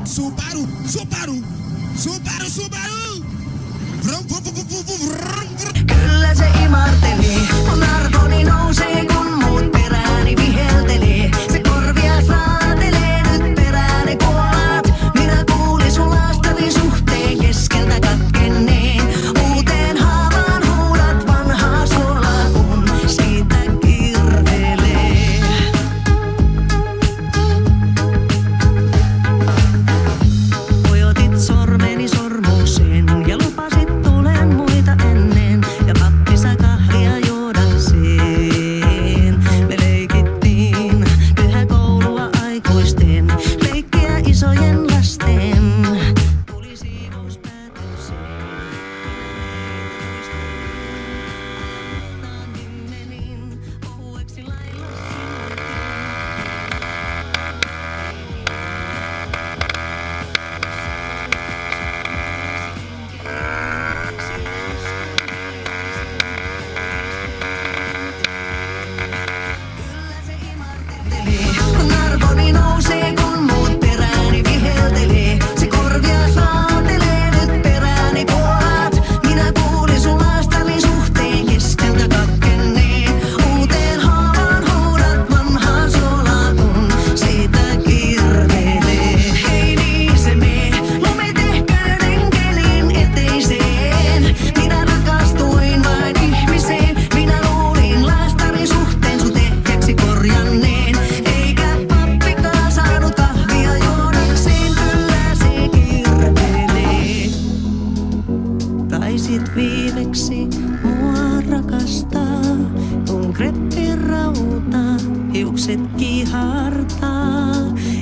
Subaru, Subaru, Subaru, Subaru. Vrum, vrum, vrum, vrum, vrum, vrum. Kyllä se imartelee, kun arvoni nousee, kun muut perääni viheltelee. Se korvia saatelee, nyt perääni kuolat. Minä kuulin sun laastari suhteen keskeltä katkenneen. Uuteen haavaan huudat vanhaa suolaa, kun siitä kirvelee. Pojotit sormeni sormukseen ja lupasit tulen muita ennen. Ja pappi sai kahvia juodakseen. Me leikittiin pyhäkoulua aikuisten, leikkiä isojen lasten. Tuli siivous päätökseen. Naan himmelin ohueksi lailla kun arvoni nousee, kun muut perääni viheltelee. Se korvia saatelee, nyt perääni kuolat. Minä kuulin sun laastari suhteen keskeltä katkenneen. Uuteen haavaan huudat vanhaa suolaa, kun siitä kirvelee. Hei niin se mee, lumi tehköön enkelin eteiseen. Minä rakastuin vain ihmiseen. Minä luulin laastari suhteen sut ehjäksi korjanneen. Eikä pappikaan saanut kahvia juodakseen, kyllä se kirvelee. Taisit viimeksi mua rakastaa, kun kreppirauta hiukset kihartaa.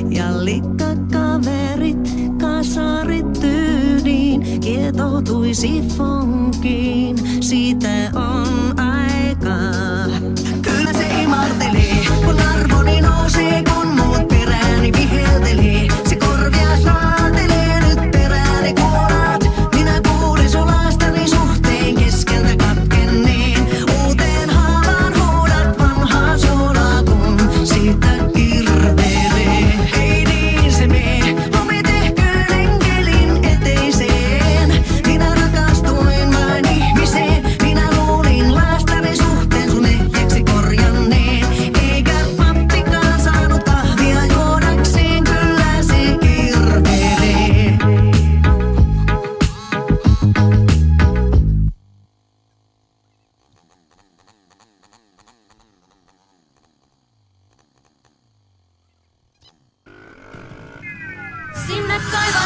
Ja likkakaverit, kasarit tyyliin kietoutui sifonkiin. Siitä on aikaa. Kyllä se imartelee, kun arvoni nousee, kun muut perääni viheltelee. Se korvia saatelee, nyt perääni kuolat. Minä kuulin sun laastari suhteen keskeltä katkenneen. Uuteen haavaan huudat vanhaa suolaa, kun siitä kirvelee. Hei niin se mee, lumi tehköön enkelin eteiseen. Minä rakastuin vain ihmiseen. Minä luulin laastari suhteen sun ehjäksi korjanneen. Eikä pappikaan saanut kahvia juodakseen, kyllä se kirvelee. Sinne kaiva